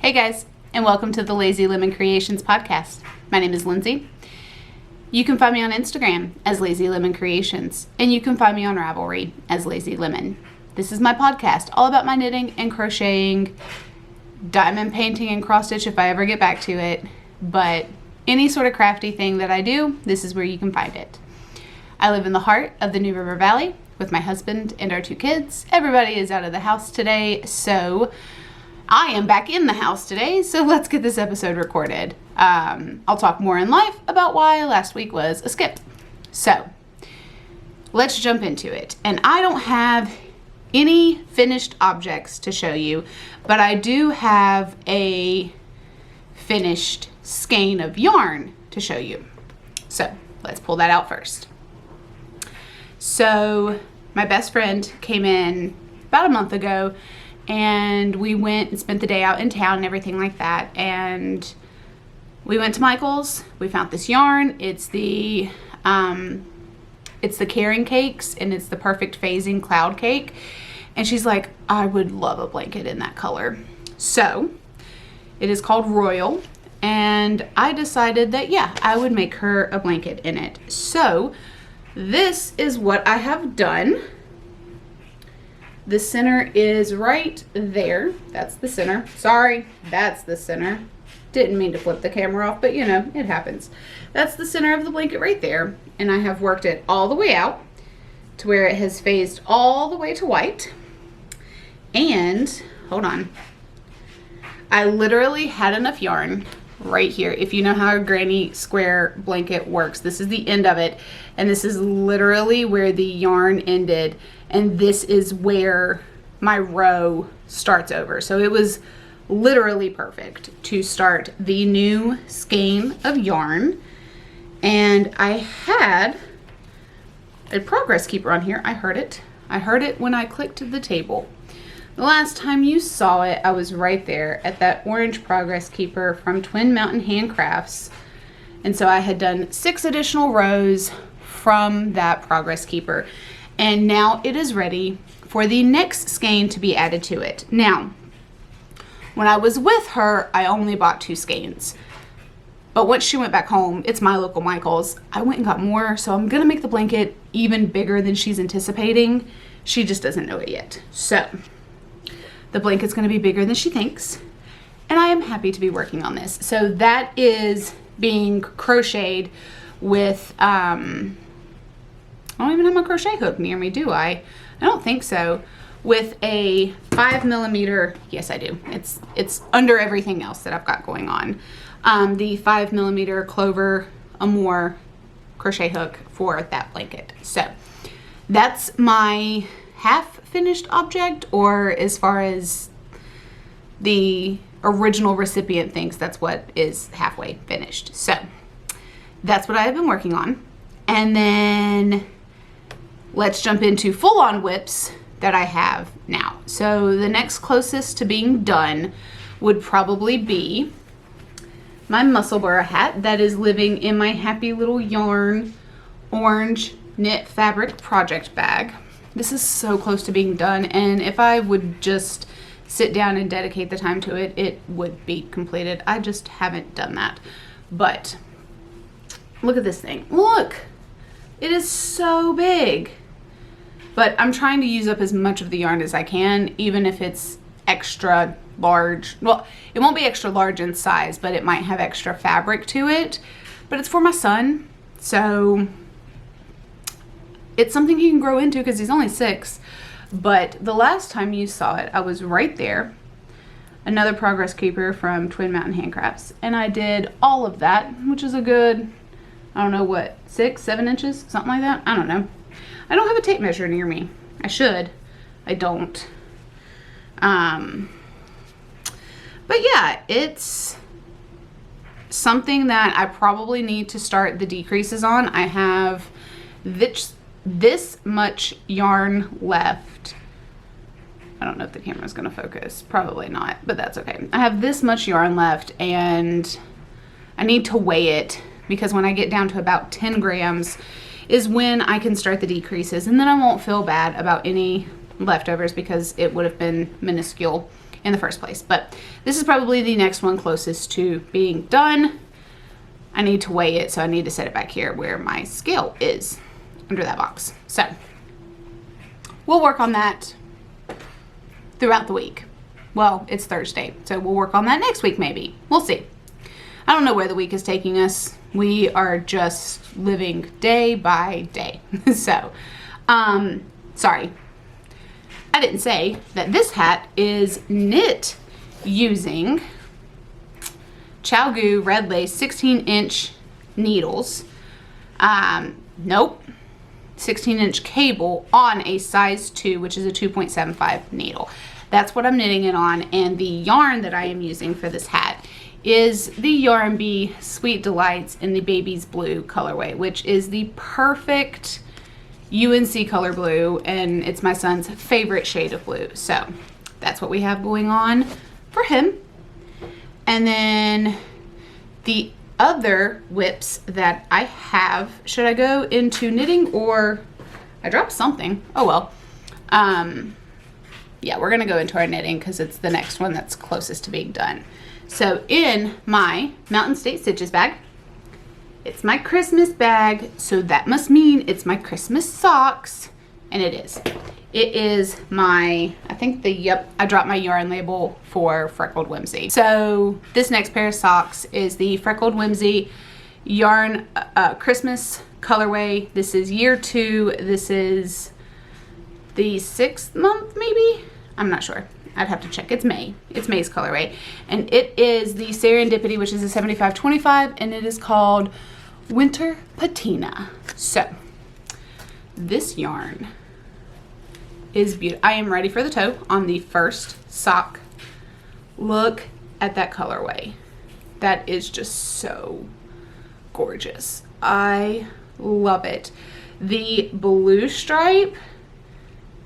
Hey guys, and welcome to the Lazy Lemon Creations podcast. My name is Lindsay. You can find me on Instagram as Lazy Lemon Creations, and you can find me on Ravelry as Lazy Lemon. This is my podcast, all about my knitting and crocheting, diamond painting and cross stitch if I ever get back to it, but any sort of crafty thing that I do, this is where you can find it. I live in the heart of the New River Valley with my husband and our 2 kids. Everybody is out of the house today, so I am back in the house today, so let's get this episode recorded. I'll talk more in life about why last week was a skip. So, let's jump into it. And I don't have any finished objects to show you, but I do have a finished skein of yarn to show you. So, let's pull that out first. So, my best friend came in about a month ago, and we went and spent the day out in town and everything like that. And we went to Michael's. We found this yarn. It's the Caring Cakes, and it's the Perfect Phasing Cloud Cake. And she's like, I would love a blanket in that color. So it is called Royal, and I decided that I would make her a blanket in it. So this is what I have done. The center is right there. That's the center. Sorry, that's the center. Didn't mean to flip the camera off, but it happens. That's the center of the blanket right there. And I have worked it all the way out to where it has phased all the way to white. And, hold on. I literally had enough yarn right here. If you know how a granny square blanket works, this is the end of it. And this is literally where the yarn ended. And this is where my row starts over. So it was literally perfect to start the new skein of yarn. And I had a progress keeper on here. I heard it. I heard it when I clicked the table. The last time you saw it, I was right there at that orange progress keeper from Twin Mountain Handcrafts. And so I had done 6 additional rows from that progress keeper. And now it is ready for the next skein to be added to it. Now, when I was with her, I only bought 2 skeins. But once she went back home, it's my local Michael's, I went and got more. So I'm going to make the blanket even bigger than she's anticipating. She just doesn't know it yet. So the blanket's going to be bigger than she thinks. And I am happy to be working on this. So that is being crocheted with, I don't even have my crochet hook near me, do I? I don't think so. With a 5mm, yes I do. It's under everything else that I've got going on. The 5mm Clover Amour crochet hook for that blanket. So that's my half finished object, or as far as the original recipient thinks, that's what is halfway finished. So that's what I have been working on. And then let's jump into full-on whips that I have now. So the next closest to being done would probably be my Musselburgh hat that is living in my Happy Little Yarn orange knit fabric project bag. This is so close to being done, and if I would just sit down and dedicate the time to it, it would be completed. I just haven't done that. But look at this thing. Look! It is so big. But I'm trying to use up as much of the yarn as I can, even if it's extra large. Well, it won't be extra large in size, but it might have extra fabric to it. But it's for my son, so it's something he can grow into because he's only 6. But the last time you saw it, I was right there. Another progress keeper from Twin Mountain Handcrafts. And I did all of that, which is a good, I don't know what, 6, 7 inches? Something like that? I don't know. I don't have a tape measure near me. I should. I don't. But yeah, it's something that I probably need to start the decreases on. I have this much yarn left. I don't know if the camera's going to focus. Probably not, but that's okay. I have this much yarn left, and I need to weigh it because when I get down to about 10 grams is when I can start the decreases, and then I won't feel bad about any leftovers because it would have been minuscule in the first place. But this is probably the next one closest to being done. I need to weigh it, so I need to set it back here where my scale is, under that box. So we'll work on that throughout the week. Well, it's Thursday, so we'll work on that next week maybe. We'll see. I don't know where the week is taking us. We are just living day by day. So, sorry. I didn't say that this hat is knit using ChiaoGoo red lace 16-inch needles. Nope. 16-inch cable on a size 2, which is a 2.75 needle. That's what I'm knitting it on, and the yarn that I am using for this hat is the Yarn Bee Sweet Delights in the Baby's Blue colorway, which is the perfect UNC color blue, and it's my son's favorite shade of blue. So that's what we have going on for him. And then the other whips that I have, should I go into knitting, or I dropped something? Oh well. Yeah, we're gonna go into our knitting because it's the next one that's closest to being done. So in my Mountain State Stitches bag, it's my Christmas bag, so that must mean it's my Christmas socks, and it is. It is my, I think I dropped my yarn label for Freckled Whimsy. So this next pair of socks is the Freckled Whimsy yarn Christmas colorway. This is year 2. This is the 6th month maybe? I'm not sure. I'd have to check. It's May. It's May's colorway. And it is the Serendipity, which is a 75-25, and it is called Winter Patina. So this yarn is beautiful. I am ready for the toe on the first sock. Look at that colorway. That is just so gorgeous. I love it. The blue stripe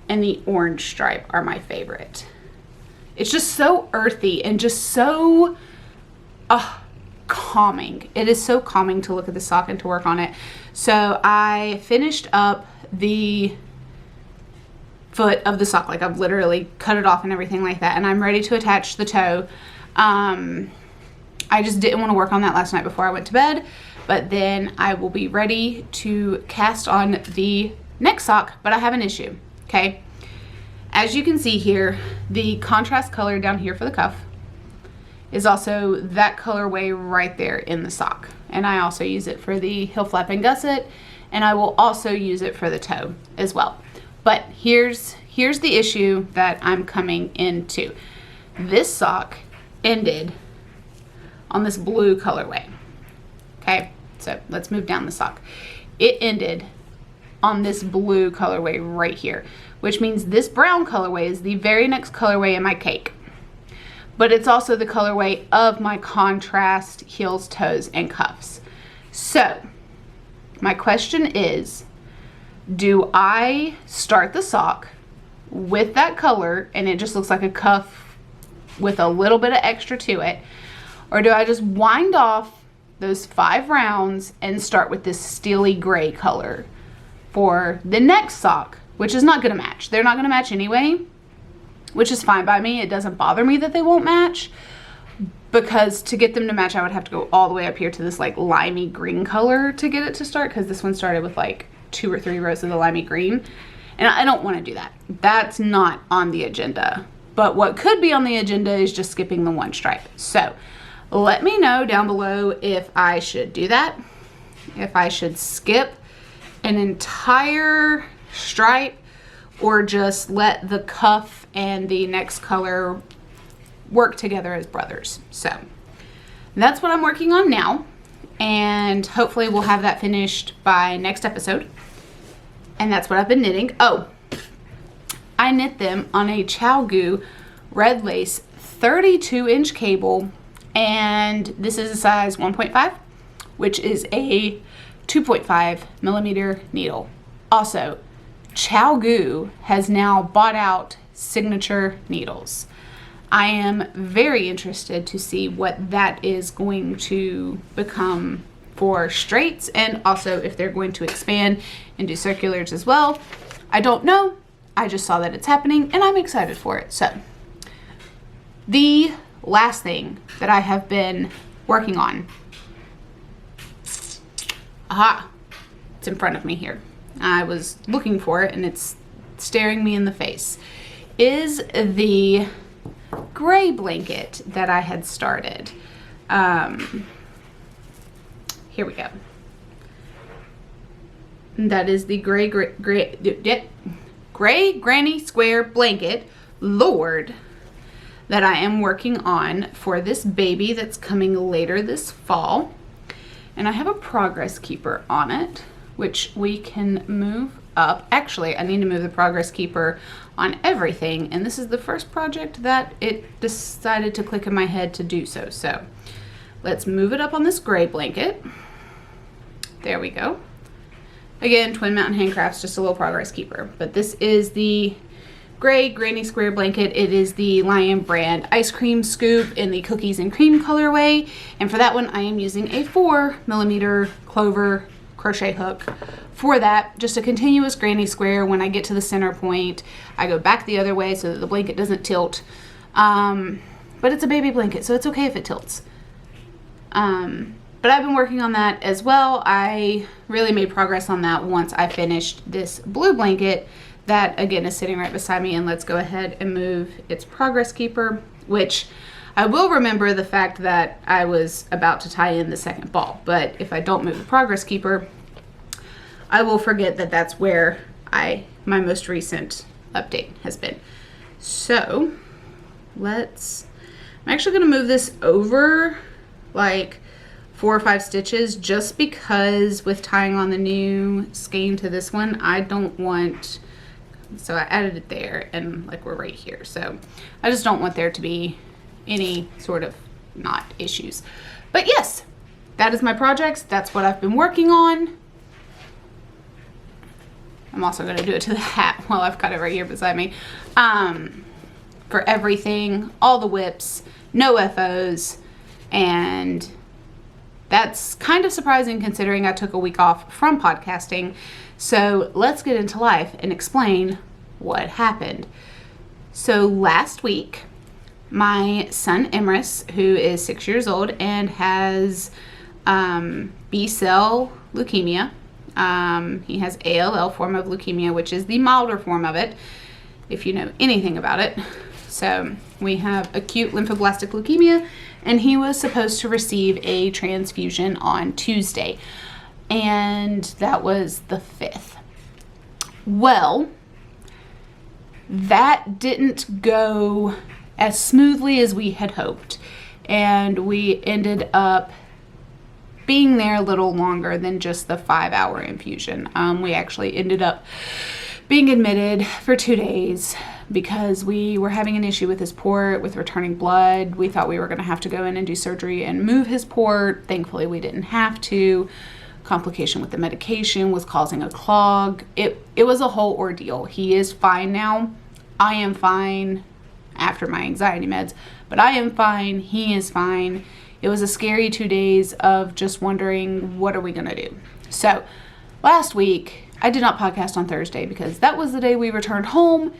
and the orange stripe are my favorite. It's just so earthy and just so calming. It is so calming to look at the sock and to work on it. So I finished up the foot of the sock. Like, I've literally cut it off and everything like that, and I'm ready to attach the toe. I just didn't want to work on that last night before I went to bed, but then I will be ready to cast on the next sock. But I have an issue. Okay, as you can see here, the contrast color down here for the cuff is also that colorway right there in the sock, and I also use it for the heel flap and gusset, and I will also use it for the toe as well. But here's the issue that I'm coming into. This sock ended on this blue colorway. Okay, so let's move down the sock. It ended on this blue colorway right here, which means this brown colorway is the very next colorway in my cake, but it's also the colorway of my contrast heels, toes, and cuffs. So my question is, do I start the sock with that color and it just looks like a cuff with a little bit of extra to it, or do I just wind off those 5 rounds and start with this steely gray color for the next sock, which is not going to match? They're not going to match anyway, which is fine by me. It doesn't bother me that they won't match, because to get them to match, I would have to go all the way up here to this like limey green color to get it to start, because this one started with like 2 or 3 rows of the limey green, and I don't want to do that. That's not on the agenda. But what could be on the agenda is just skipping the one stripe. So let me know down below if I should do that, if I should skip an entire stripe, or just let the cuff and the next color work together as brothers. So that's what I'm working on now, and hopefully we'll have that finished by next episode. And that's what I've been knitting. Oh, I knit them on a ChiaoGoo red lace 32-inch cable, and this is a size 1.5, which is a 2.5 millimeter needle. Also, ChiaoGoo has now bought out signature needles. I am very interested to see what that is going to become for straights, and also if they're going to expand and do circulars as well. I don't know. I just saw that it's happening and I'm excited for it. So The last thing that I have been working on, aha, it's in front of me here. I was looking for it and it's staring me in the face, is the gray blanket that I had started. Here we go. That is the gray granny square blanket, Lord, that I am working on for this baby that's coming later this fall. And I have a progress keeper on it, which we can move up. Actually, I need to move the progress keeper on everything, and this is the first project that it decided to click in my head to do so. So let's move it up on this gray blanket. There we go. Again, Twin Mountain Handcrafts, just a little progress keeper. But this is the gray granny square blanket. It is the Lion brand ice cream scoop in the cookies and cream colorway. And for that one, I am using a 4mm clover crochet hook for that. Just a continuous granny square. When I get to the center point, I go back the other way so that the blanket doesn't tilt. But it's a baby blanket, so it's okay if it tilts. But I've been working on that as well. I really made progress on that once I finished this blue blanket that again is sitting right beside me. And let's go ahead and move its progress keeper, which I will remember the fact that I was about to tie in the second ball. But if I don't move the progress keeper, I will forget that that's where my most recent update has been. So I'm actually going to move this over like 4 or 5 stitches, just because with tying on the new skein to this one, I don't want, so I added it there and like we're right here. So I just don't want there to be any sort of knot issues. But yes, that is my projects. That's what I've been working on. I'm also going to do it to the hat while I've got it right here beside me. For everything, all the whips, no FOs, and that's kind of surprising considering I took a week off from podcasting. So let's get into life and explain what happened. So last week, my son Emrys, who is 6 years old and has B-cell leukemia, he has ALL form of leukemia, which is the milder form of it, if you know anything about it. So we have acute lymphoblastic leukemia, and he was supposed to receive a transfusion on Tuesday, and that was the 5th. Well, that didn't go as smoothly as we had hoped, and we ended up being there a little longer than just the 5-hour infusion. We actually ended up being admitted for 2 days because we were having an issue with his port with returning blood. We thought we were going to have to go in and do surgery and move his port. Thankfully, we didn't have to. Complication with the medication was causing a clog. It was a whole ordeal. He is fine now. I am fine after my anxiety meds, but I am fine. He is fine. It was a scary 2 days of just wondering, what are we going to do? So last week, I did not podcast on Thursday because that was the day we returned home,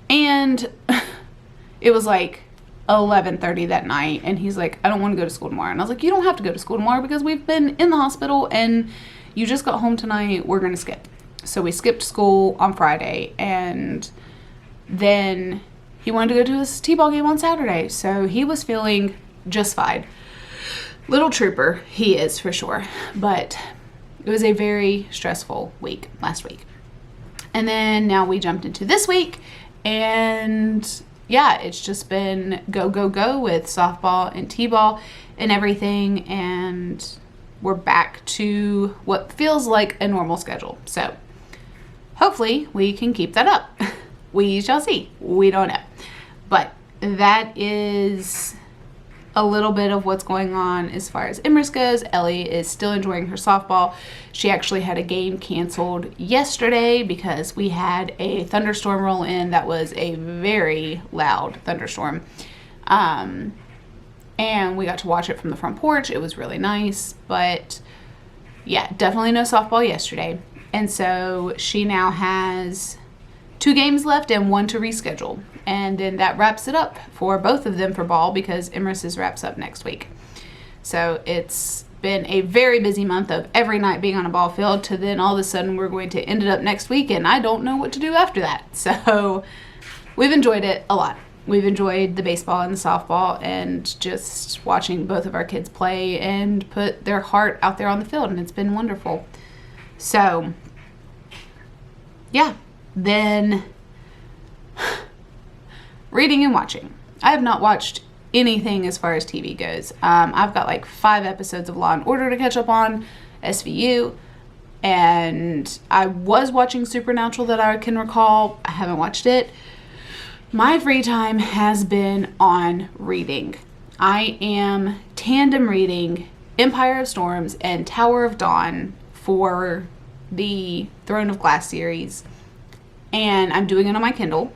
and it was like 11:30 that night, and he's like, I don't want to go to school tomorrow. And I was like, you don't have to go to school tomorrow because we've been in the hospital and you just got home tonight. We're going to skip. So we skipped school on Friday, and then he wanted to go to his t-ball game on Saturday. So he was feeling just fine. Little trooper, he is for sure. But it was a very stressful week last week. And then now we jumped into this week, and yeah, it's just been go, go, go with softball and t-ball and everything. And we're back to what feels like a normal schedule. So hopefully we can keep that up. We shall see. We don't know. But that is a little bit of what's going on as far as Emrys goes. Ellie is still enjoying her softball. She actually had a game canceled yesterday because we had a thunderstorm roll in that was a very loud thunderstorm. And we got to watch it from the front porch. It was really nice, but yeah, definitely no softball yesterday. And so she now has 2 games left and 1 to reschedule. And then that wraps it up for both of them for ball, because Emers's wraps up next week. So it's been a very busy month of every night being on a ball field, to then all of a sudden we're going to end it up next week and I don't know what to do after that. So we've enjoyed it a lot. We've enjoyed the baseball and the softball and just watching both of our kids play and put their heart out there on the field, and it's been wonderful. So yeah, then reading and watching. I have not watched anything as far as TV goes. I've got like 5 episodes of Law and Order to catch up on, SVU, and I was watching Supernatural that I can recall. I haven't watched it. My free time has been on reading. I am tandem reading Empire of Storms and Tower of Dawn for the Throne of Glass series, and I'm doing it on my Kindle,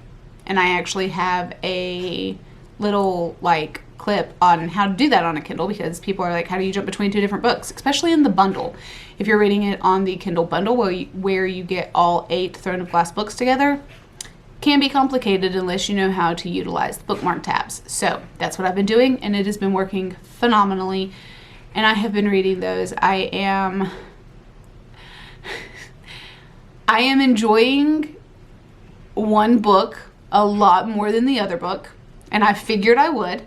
and I actually have a little like clip on how to do that on a Kindle, because people are like, how do you jump between 2 different books, especially in the bundle. If you're reading it on the Kindle bundle where you get all 8 Throne of Glass books together, can be complicated unless you know how to utilize the bookmark tabs. So that's what I've been doing, and it has been working phenomenally, and I have been reading those. I am enjoying one book a lot more than the other book, and I figured I would,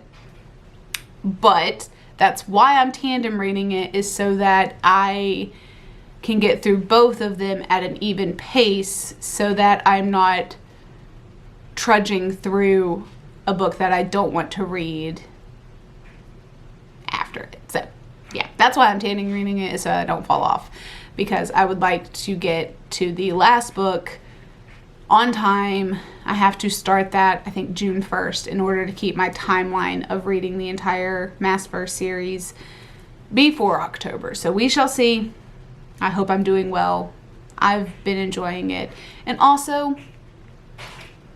but that's why I'm tandem reading it, is so that I can get through both of them at an even pace, so that I'm not trudging through a book that I don't want to read after it. So yeah, that's why I'm tandem reading it, is so I don't fall off, because I would like to get to the last book on time. I have to start that, I think, June 1st in order to keep my timeline of reading the entire Massverse series before October. So we shall see. I hope I'm doing well. I've been enjoying it. And also,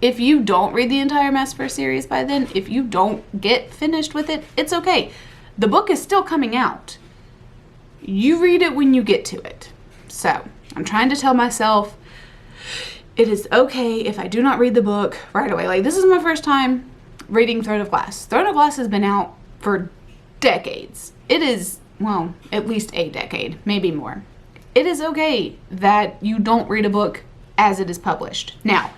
if you don't read the entire Massverse series by then, if you don't get finished with it, it's okay. The book is still coming out. You read it when you get to it. So I'm trying to tell myself it is okay if I do not read the book right away. Like, this is my first time reading Throne of Glass. Throne of Glass has been out for decades. It is, well, at least a decade, maybe more. It is okay that you don't read a book as it is published. Now,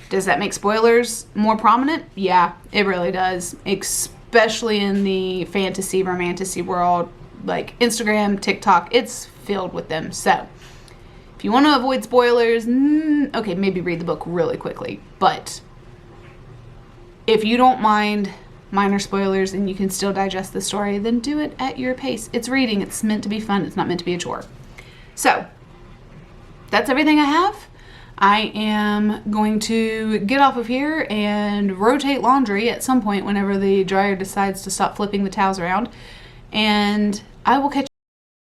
does that make spoilers more prominent? Yeah, it really does. Especially in the fantasy, romantasy world, like Instagram, TikTok, it's filled with them. So if you want to avoid spoilers, okay, maybe read the book really quickly. But if you don't mind minor spoilers and you can still digest the story, then do it at your pace. It's reading. It's meant to be fun. It's not meant to be a chore. So that's everything I have. I am going to get off of here and rotate laundry at some point whenever the dryer decides to stop flipping the towels around. And I will catch